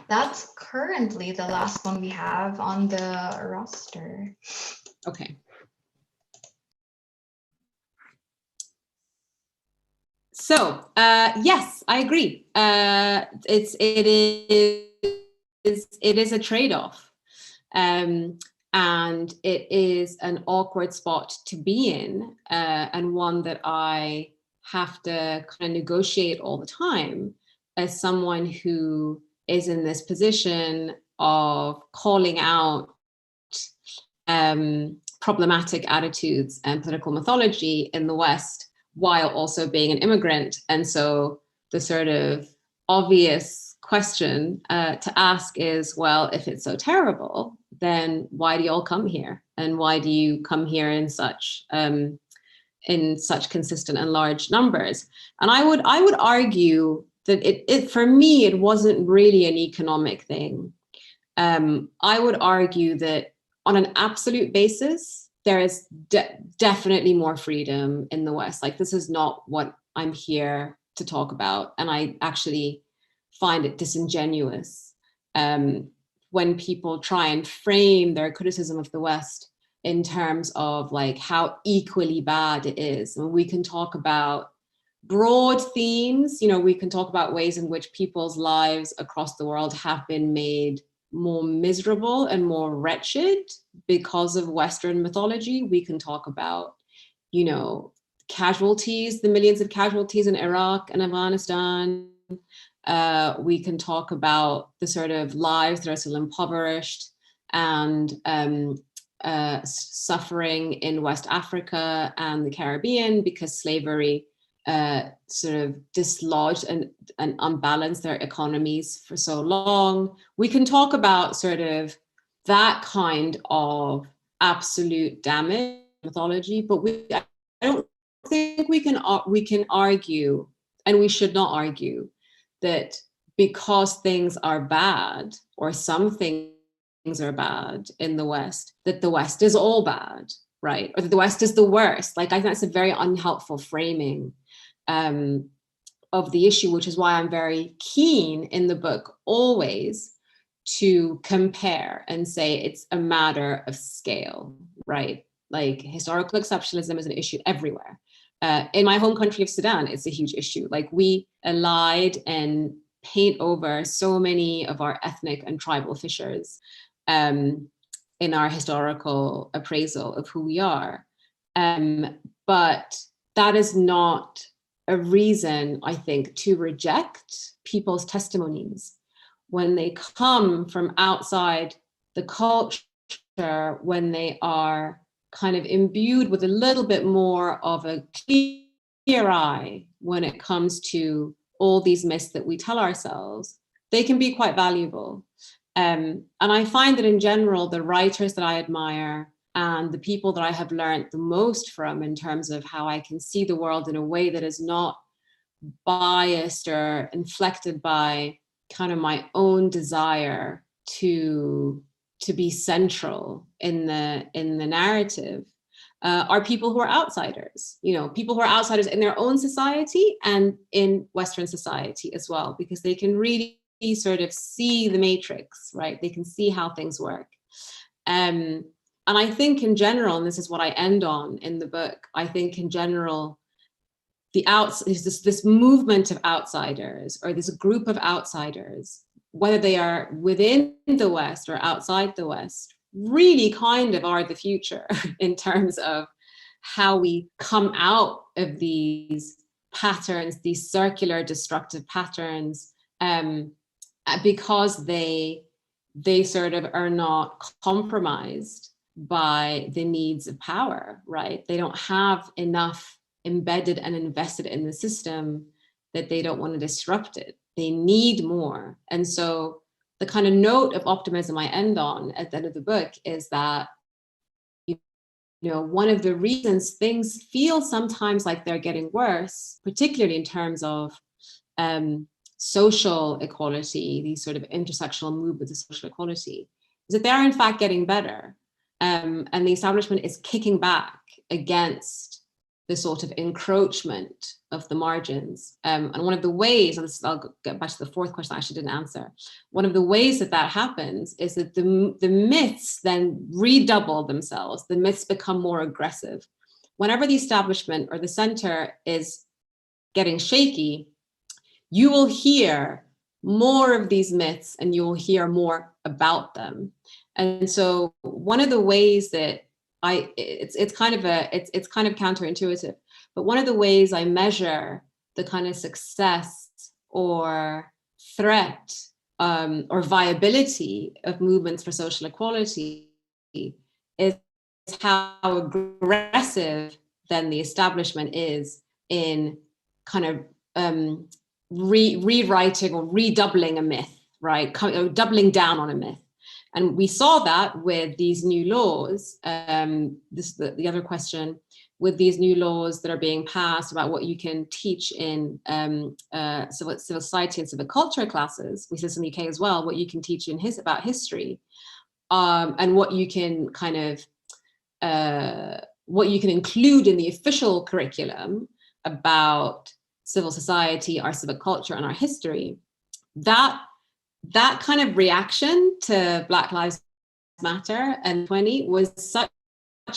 That's currently the last one we have on the roster. Okay. So yes, I agree. It is a trade-off, and it is an awkward spot to be in, and one that I have to kind of negotiate all the time as someone who is in this position of calling out problematic attitudes and political mythology in the West, while also being an immigrant. And so the sort of obvious question to ask is, well, if it's so terrible, then why do you all come here? And why do you come here in such consistent and large numbers? And I would argue that it for me, it wasn't really an economic thing. I would argue that on an absolute basis, there is definitely more freedom in the West. Like, this is not what I'm here to talk about. And I actually find it disingenuous when people try and frame their criticism of the West in terms of like how equally bad it is. And we can talk about broad themes, you know, we can talk about ways in which people's lives across the world have been made more miserable and more wretched because of Western mythology. We can talk about, you know, casualties, the millions of casualties in Iraq and Afghanistan. We can talk about the sort of lives that are still impoverished and suffering in West Africa and the Caribbean because slavery sort of dislodged and unbalanced their economies for so long. We can talk about sort of that kind of absolute damage mythology, but I don't think we can argue, and we should not argue, that because things are bad or some things are bad in the West, that the West is all bad, right? Or that the West is the worst. Like, I think that's a very unhelpful framing of the issue, which is why I'm very keen in the book always to compare and say it's a matter of scale, right? Like, historical exceptionalism is an issue everywhere. In my home country of Sudan, it's a huge issue. Like, we allied and paint over so many of our ethnic and tribal fissures in our historical appraisal of who we are. But that is not a reason, I think, to reject people's testimonies when they come from outside the culture, when they are kind of imbued with a little bit more of a clear eye when it comes to all these myths that we tell ourselves. They can be quite valuable. And I find that in general, the writers that I admire and the people that I have learned the most from in terms of how I can see the world in a way that is not biased or inflected by kind of my own desire to be central in the narrative, are people who are outsiders, you know, people who are outsiders in their own society and in Western society as well, because they can really sort of see the matrix, right? They can see how things work. And I think in general, and this is what I end on in the book, I think in general, this movement of outsiders, or this group of outsiders, whether they are within the West or outside the West, really kind of are the future in terms of how we come out of these patterns, these circular destructive patterns, because they sort of are not compromised by the needs of power, right? They don't have enough embedded and invested in the system that they don't want to disrupt it. They need more. And so the kind of note of optimism I end on at the end of the book is that, you know, one of the reasons things feel sometimes like they're getting worse, particularly in terms of social equality, these sort of intersectional movements of social equality, is that they're in fact getting better. And the establishment is kicking back against the sort of encroachment of the margins. And one of the ways, and I'll get back to the fourth question I actually didn't answer, one of the ways that happens is that the myths then redouble themselves. The myths become more aggressive. Whenever the establishment or the center is getting shaky, you will hear more of these myths and you will hear more about them. And so one of the ways that it's kind of counterintuitive, but one of the ways I measure the kind of success or threat or viability of movements for social equality is how aggressive then the establishment is in kind of rewriting or redoubling a myth, right? Doubling down on a myth. And we saw that with these new laws, the other question, with these new laws that are being passed about what you can teach in civil society and civic culture classes. We see this in the UK as well, what you can teach in about history, and what you can kind of, what you can include in the official curriculum about civil society, our civic culture, and our history. That kind of reaction to Black Lives Matter and 20 was such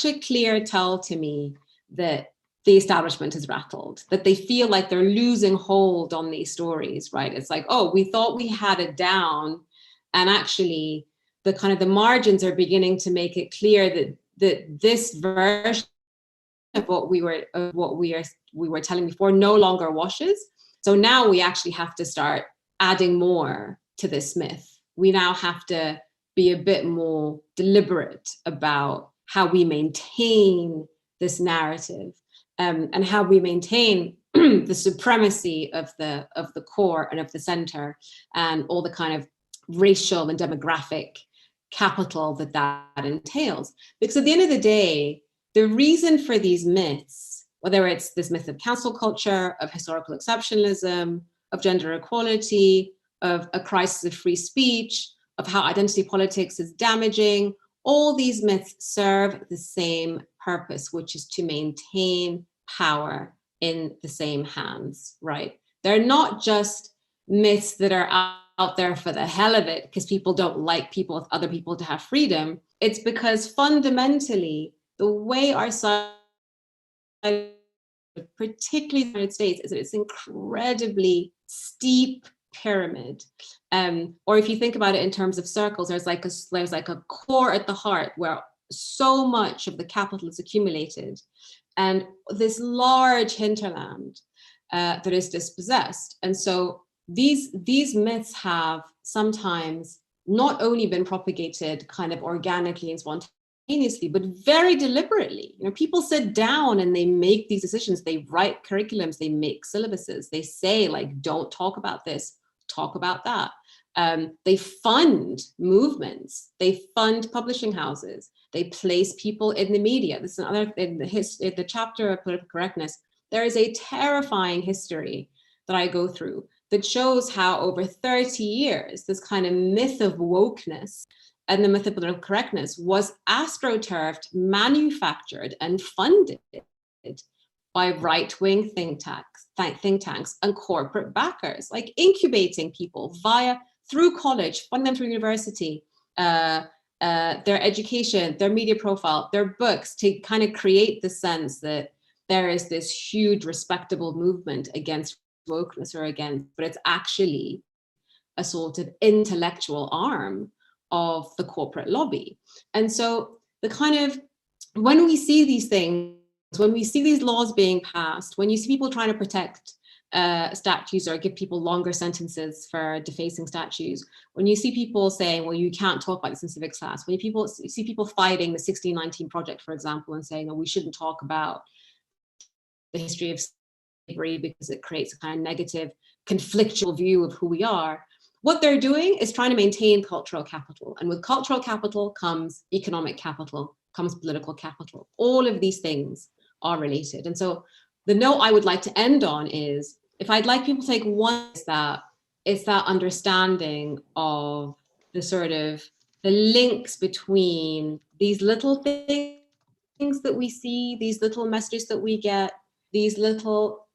a clear tell to me that the establishment is rattled, that they feel like they're losing hold on these stories, right? It's like, oh, we thought we had it down, and actually the margins are beginning to make it clear that this version of what we were telling before no longer washes. So now we actually have to start adding more to this myth. We now have to be a bit more deliberate about how we maintain this narrative, and how we maintain the supremacy of the core and of the center, and all the kind of racial and demographic capital that entails. Because at the end of the day, the reason for these myths, whether it's this myth of cancel culture, of historical exceptionalism, of gender equality, of a crisis of free speech, of how identity politics is damaging, all these myths serve the same purpose, which is to maintain power in the same hands, right? They're not just myths that are out there for the hell of it because people don't like other people to have freedom. It's because fundamentally, the way our society, particularly the United States, is that it's incredibly steep pyramid. Or if you think about it in terms of circles, there's like a core at the heart where so much of the capital is accumulated, and this large hinterland that is dispossessed. And so these myths have sometimes not only been propagated kind of organically and spontaneously, but very deliberately. You know, people sit down and they make these decisions. They write curriculums, they make syllabuses. They say, like, don't talk about this, talk about that. They fund movements. They fund publishing houses. They place people in the media. This is another in the chapter of political correctness. There is a terrifying history that I go through that shows how over 30 years, this kind of myth of wokeness and the myth of political correctness was astroturfed, manufactured, and funded by right-wing think tanks and corporate backers, like incubating people through college, funding them through university, their education, their media profile, their books, to kind of create the sense that there is this huge respectable movement against wokeness but it's actually a sort of intellectual arm of the corporate lobby. And so when we see these things, when we see these laws being passed, when you see people trying to protect statues or give people longer sentences for defacing statues, when you see people saying, well, you can't talk about this in civics class, when you see people fighting the 1619 Project, for example, and saying, oh, we shouldn't talk about the history of slavery because it creates a kind of negative, conflictual view of who we are, what they're doing is trying to maintain cultural capital. And with cultural capital comes economic capital, comes political capital. All of these things are related. And so the note I would like to end on is, if I'd like people to take one, it's that understanding of the sort of the links between these little things that we see, these little messages that we get, these little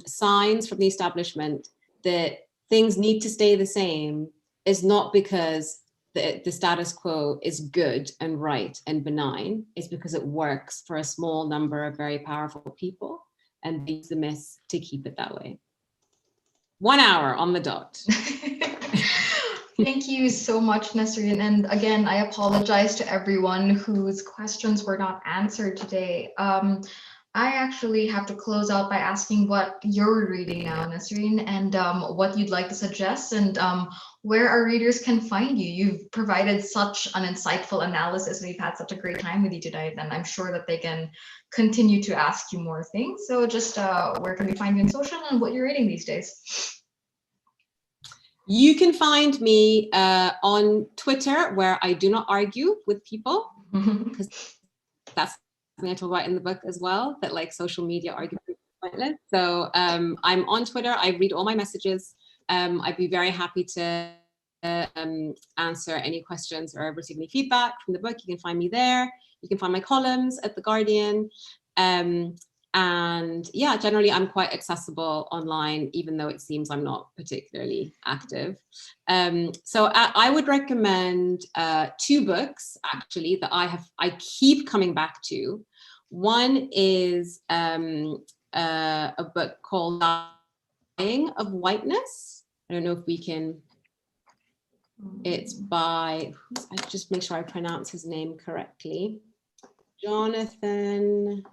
signs from the establishment that things need to stay the same, is not because the status quo is good and right and benign. It's because it works for a small number of very powerful people, and they use the myths to keep it that way. 1 hour on the dot. Thank you so much, Nesrine. And again, I apologize to everyone whose questions were not answered today. I actually have to close out by asking what you're reading now, Nesrine, and what you'd like to suggest, and where our readers can find you. You've provided such an insightful analysis, and we've had such a great time with you tonight, and I'm sure that they can continue to ask you more things. So just where can we find you on social and what you're reading these days? You can find me on Twitter, where I do not argue with people, because that's something I talk about in the book as well, that like social media arguments are pointless. So I'm on Twitter. I read all my messages. I'd be very happy to answer any questions or receive any feedback from the book. You can find me there. You can find my columns at The Guardian. And yeah, generally I'm quite accessible online, even though it seems I'm not particularly active. So I would recommend 2 books actually that I keep coming back to. One is a book called Dying of Whiteness. I don't know if we can, it's by, I just make sure I pronounce his name correctly. Jonathan,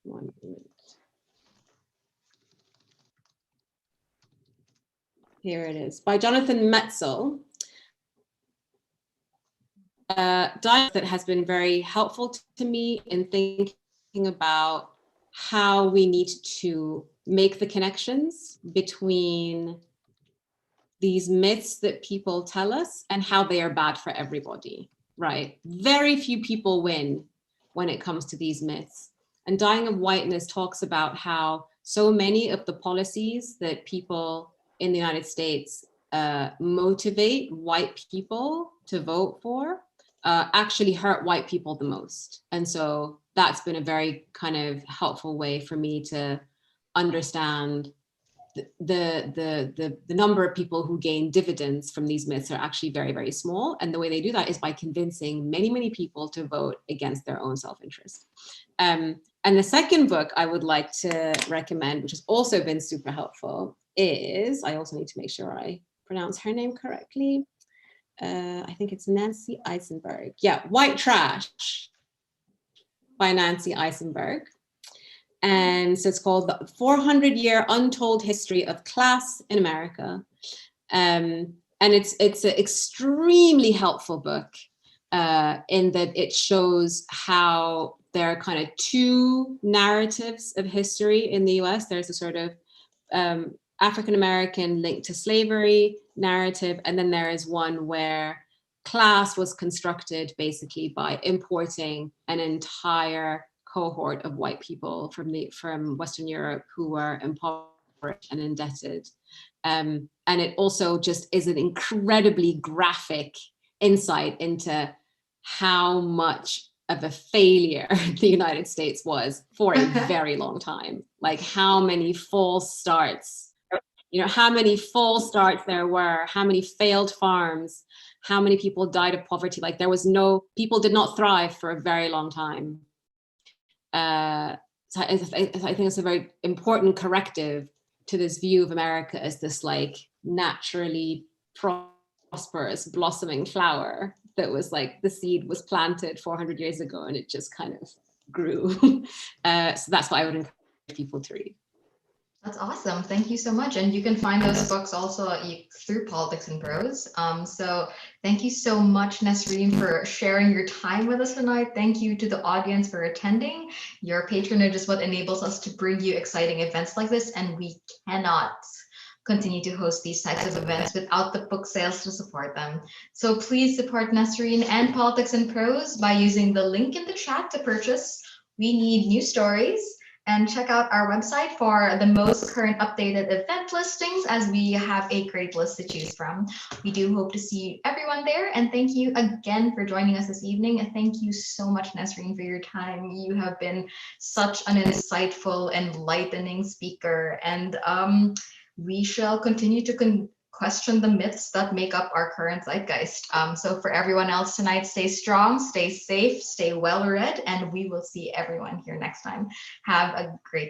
one moment. Here it is, by Jonathan Metzl. That has been very helpful to me in thinking about how we need to make the connections between these myths that people tell us and how they are bad for everybody, right? Very few people win when it comes to these myths. And Dying of Whiteness talks about how so many of the policies that people in the United States motivate white people to vote for actually hurt white people the most. And so that's been a very kind of helpful way for me to understand the number of people who gain dividends from these myths are actually very, very small. And the way they do that is by convincing many, many people to vote against their own self-interest. And the second book I would like to recommend, which has also been super helpful, is, I also need to make sure I pronounce her name correctly. I think it's Nancy Eisenberg. Yeah, White Trash by Nancy Eisenberg. And so it's called The 400-Year Untold History of Class in America. And it's an extremely helpful book in that it shows how there are kind of 2 narratives of history in the US. There's a sort of African-American linked to slavery narrative. And then there is one where class was constructed basically by importing an entire cohort of white people from Western Europe who were impoverished and indebted. And it also just is an incredibly graphic insight into how much of a failure the United States was for a very long time. Like how many false starts, how many false starts there were, how many failed farms, how many people died of poverty. Like people did not thrive for a very long time. So I think it's a very important corrective to this view of America as this like naturally prosperous blossoming flower that was like the seed was planted 400 years ago and it just kind of grew. So that's what I would encourage people to read. That's awesome. Thank you so much. And you can find those books also through Politics and Prose. So thank you so much, Nesrine, for sharing your time with us tonight. Thank you to the audience for attending. Your patronage is what enables us to bring you exciting events like this, and we cannot continue to host these types of events without the book sales to support them. So please support Nesrine and Politics and Prose by using the link in the chat to purchase We Need New Stories. And check out our website for the most current updated event listings, as we have a great list to choose from. We do hope to see everyone there. And thank you again for joining us this evening. And thank you so much, Nesrine, for your time. You have been such an insightful, enlightening speaker. And we shall continue to question the myths that make up our current zeitgeist. So for everyone else tonight, stay strong, stay safe, stay well read, and we will see everyone here next time. Have a great